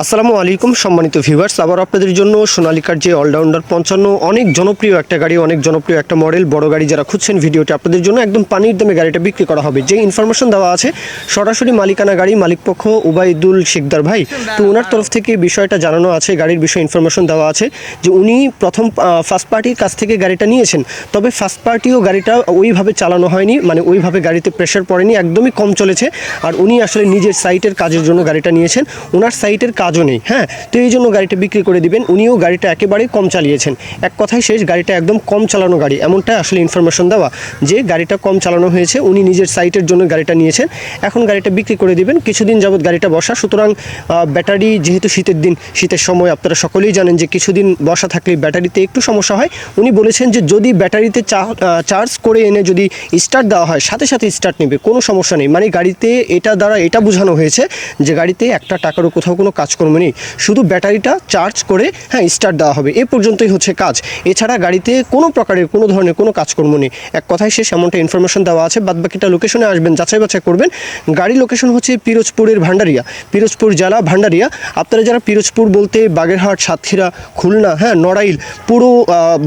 আসসালামু আলাইকুম সম্মানিত ভিউয়ার্স, আবার আপনাদের জন্য সোনালিকার যে অলরাউন্ডার 55 অনেক জনপ্রিয় একটা গাড়ি, অনেক জনপ্রিয় একটা মডেল, বড় গাড়ি যারা খুঁজছেন ভিডিওটি আপনাদের জন্য একদম পানির দামে গাড়িটা বিক্রি করা হবে। যে ইনফরমেশন দেওয়া আছে সরাসরি মালিকানা গাড়ি, মালিকপক্ষ উবাইদুল শিকদার ভাই, তো ওনার তরফ থেকে বিষয়টা জানানো আছে, গাড়ির বিষয়ে ইনফরমেশন দেওয়া আছে যে উনি প্রথম ফার্স্ট পার্টির কাছ থেকে গাড়িটা নিয়েছেন, তবে ফার্স্ট পার্টিও গাড়িটা ওইভাবে চালানো হয়নি, মানে ওইভাবে গাড়িতে প্রেশার পড়েনি, একদমই কম চলেছে। আর উনি আসলে নিজের সাইটের কাজের জন্য গাড়িটা নিয়েছেন, ওনার সাইটের কাজও নেই, হ্যাঁ, তো এই জন্য গাড়িটা বিক্রি করে দিবেন। উনিও গাড়িটা একেবারেই কম চালিয়েছেন, এক কথায় শেষ, গাড়িটা একদম কম চালানো গাড়ি, এমনটাই আসলে ইনফরমেশন দেওয়া যে গাড়িটা কম চালানো হয়েছে, উনি নিজের সাইটের জন্য গাড়িটা নিয়েছেন, এখন গাড়িটা বিক্রি করে দিবেন। কিছুদিন যাবত গাড়িটা বসা, সুতরাং ব্যাটারি যেহেতু শীতের দিন, শীতের সময় আপনারা সকলেই জানেন যে কিছুদিন বসা থাকলে ব্যাটারিতে একটু সমস্যা হয়। উনি বলেছেন যে যদি ব্যাটারিতে চার্জ করে এনে যদি স্টার্ট দেওয়া হয় সাথে সাথে স্টার্ট নেবে, কোনো সমস্যা নেই। মানে গাড়িতে এটা দ্বারা এটা বোঝানো হয়েছে যে গাড়িতে একটা টাকারও কোথাও কোনো কাজকর্ম নেই, শুধু ব্যাটারিটা চার্জ করে হ্যাঁ স্টার্ট দেওয়া হবে, এ পর্যন্তই হচ্ছে কাজ। এছাড়া গাড়িতে কোনো প্রকারের কোনো ধরনের কোনো কাজকর্ম নেই, এক কথায় শেষ, এমনটা ইনফরমেশন দেওয়া আছে। বাদবাকিটা লোকেশনে আসবেন, যাচাই বাছাই করবেন। গাড়ি লোকেশন হচ্ছে পিরোজপুরের ভান্ডারিয়া, পিরোজপুর জেলা ভান্ডারিয়া। আপনারা যারা পিরোজপুর বলতে বাগেরহাট, সাতক্ষীরা, খুলনা, হ্যাঁ নড়াইল, পুরো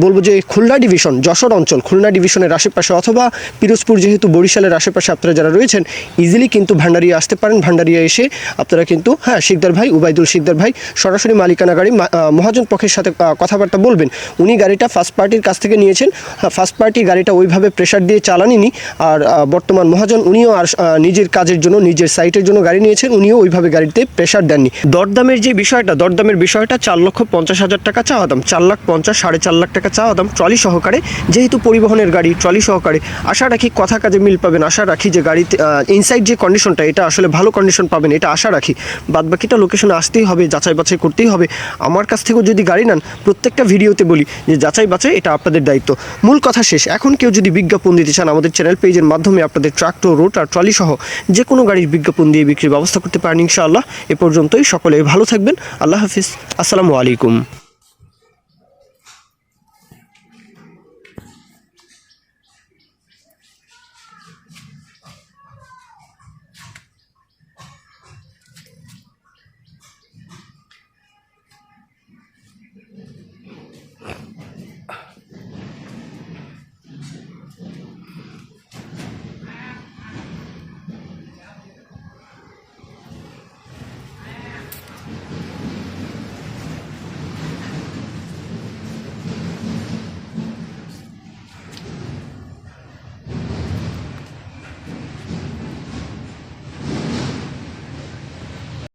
বলবো যে খুলনা ডিভিশন, যশোর অঞ্চল, খুলনা ডিভিশনের আশেপাশে, অথবা পিরোজপুর যেহেতু বরিশালের আশেপাশে আপনারা যারা রয়েছেন, ইজিলি কিন্তু ভান্ডারিয়া আসতে পারেন। ভান্ডারিয়া এসে আপনারা কিন্তু হ্যাঁ শিকদার ভাই, উবাইদুল শিকদার ভাই সরাসরি মালিকানা গাড়ি মহাজন পক্ষের সাথে কথাবার্তা বলবেন। উনি গাড়িটা ফার্স্ট পার্টির কাছ থেকে নিয়েছেন, ফার্স্ট পার্টি গাড়িটা ওইভাবে প্রেশার দিয়ে চালানিনি। আর বর্তমান মহাজন উনিও আর নিজের কাজের জন্য, নিজের সাইটের জন্য গাড়ি নিয়েছেন, উনিও ওইভাবে গাড়িতে প্রেশার দেননি। দরদামের যে বিষয়টা, দরদামের বিষয়টা 4,50,000 টাকা চাওয়া দাম, 4,50,000 4.5 লাখ টাকা চাওয়া দাম ট্রলি সহকারে, যেহেতু পরিবহনের গাড়ি ট্রলি সহকারে। আশা রাখি কথা কাজে মিল পাবেন, আশা রাখি যে গাড়িতে ইনসাইড যে কন্ডিশনটা এটা আসলে ভালো কন্ডিশন পাবেন, এটা আশা রাখি। বাদবাকিটা লোকেশনে আসতেই হবে, যাচাই বাছাই করতেই হবে। আমার কাছ থেকেও যদি গাড়ি নেন, প্রত্যেকটা ভিডিওতে বলি যে যাচাই বাছাই এটা আপনাদের দায়িত্ব। মূল কথা শেষ। এখন কেউ যদি বিজ্ঞাপন দিতে চান আমাদের চ্যানেল পেজের মাধ্যমে আপনাদের ট্রাক্টর, রোটার, ট্রলি সহ যে কোনো গাড়ির বিজ্ঞাপন দিয়ে বিক্রির ব্যবস্থা করতে পারেন ইনশাআল্লাহ। এ পর্যন্তই, সকলে ভালো থাকবেন, আল্লাহ হাফিজ, আসসালামু আলাইকুম।